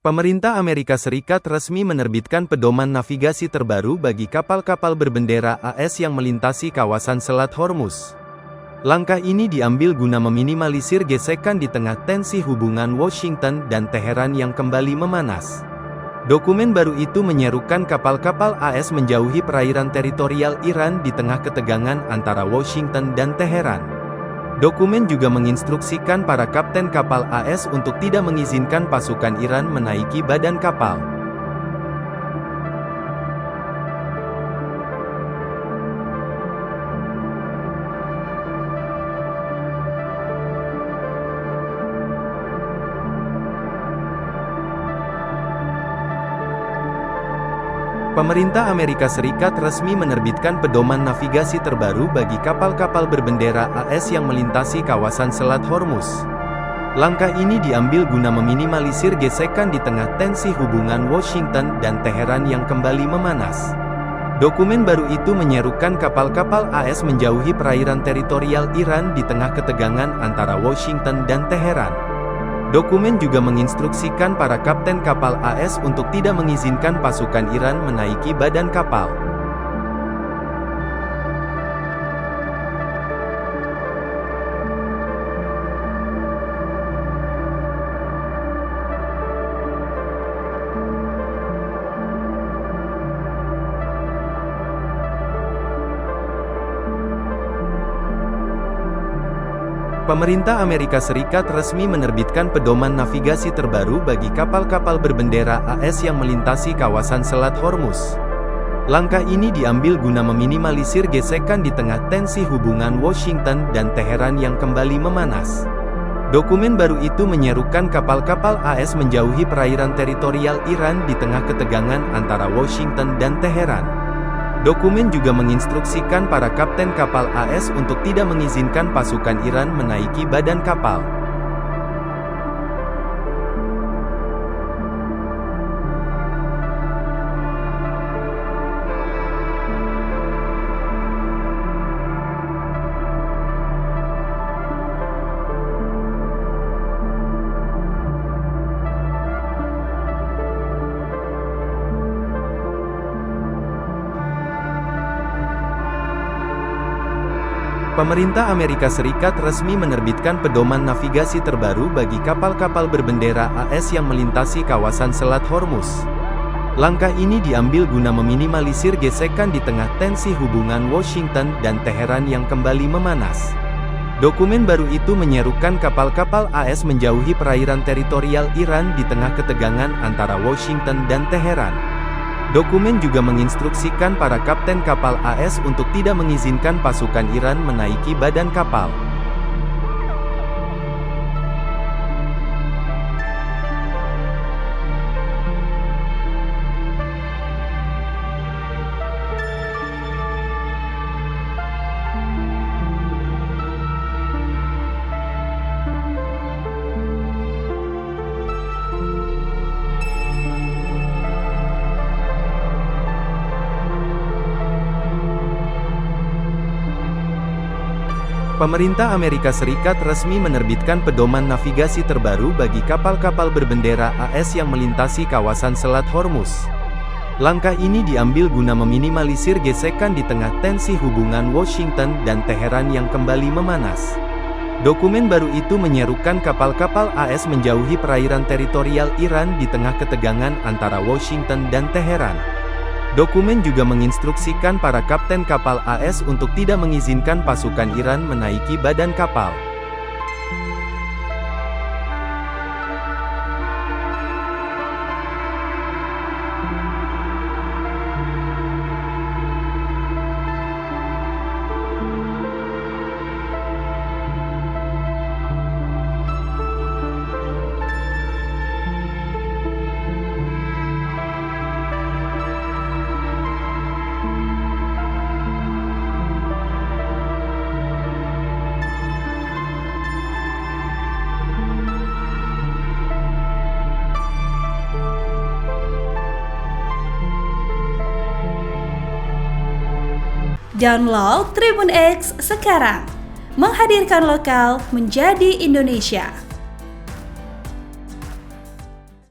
Pemerintah Amerika Serikat resmi menerbitkan pedoman navigasi terbaru bagi kapal-kapal berbendera AS yang melintasi kawasan Selat Hormuz. Langkah ini diambil guna meminimalisir gesekan di tengah tensi hubungan Washington dan Teheran yang kembali memanas. Dokumen baru itu menyerukan kapal-kapal AS menjauhi perairan teritorial Iran di tengah ketegangan antara Washington dan Teheran. Dokumen juga menginstruksikan para kapten kapal AS untuk tidak mengizinkan pasukan Iran menaiki badan kapal. Pemerintah Amerika Serikat resmi menerbitkan pedoman navigasi terbaru bagi kapal-kapal berbendera AS yang melintasi kawasan Selat Hormuz. Langkah ini diambil guna meminimalisir gesekan di tengah tensi hubungan Washington dan Teheran yang kembali memanas. Dokumen baru itu menyerukan kapal-kapal AS menjauhi perairan teritorial Iran di tengah ketegangan antara Washington dan Teheran. Dokumen juga menginstruksikan para kapten kapal AS untuk tidak mengizinkan pasukan Iran menaiki badan kapal. Pemerintah Amerika Serikat resmi menerbitkan pedoman navigasi terbaru bagi kapal-kapal berbendera AS yang melintasi kawasan Selat Hormuz. Langkah ini diambil guna meminimalisir gesekan di tengah tensi hubungan Washington dan Teheran yang kembali memanas. Dokumen baru itu menyerukan kapal-kapal AS menjauhi perairan teritorial Iran di tengah ketegangan antara Washington dan Teheran. Dokumen juga menginstruksikan para kapten kapal AS untuk tidak mengizinkan pasukan Iran menaiki badan kapal. Pemerintah Amerika Serikat resmi menerbitkan pedoman navigasi terbaru bagi kapal-kapal berbendera AS yang melintasi kawasan Selat Hormuz. Langkah ini diambil guna meminimalisir gesekan di tengah tensi hubungan Washington dan Teheran yang kembali memanas. Dokumen baru itu menyerukan kapal-kapal AS menjauhi perairan teritorial Iran di tengah ketegangan antara Washington dan Teheran. Dokumen juga menginstruksikan para kapten kapal AS untuk tidak mengizinkan pasukan Iran menaiki badan kapal. Pemerintah Amerika Serikat resmi menerbitkan pedoman navigasi terbaru bagi kapal-kapal berbendera AS yang melintasi kawasan Selat Hormuz. Langkah ini diambil guna meminimalisir gesekan di tengah tensi hubungan Washington dan Teheran yang kembali memanas. Dokumen baru itu menyerukan kapal-kapal AS menjauhi perairan teritorial Iran di tengah ketegangan antara Washington dan Teheran. Dokumen juga menginstruksikan para kapten kapal AS untuk tidak mengizinkan pasukan Iran menaiki badan kapal. Download Tribun X sekarang, menghadirkan lokal menjadi Indonesia.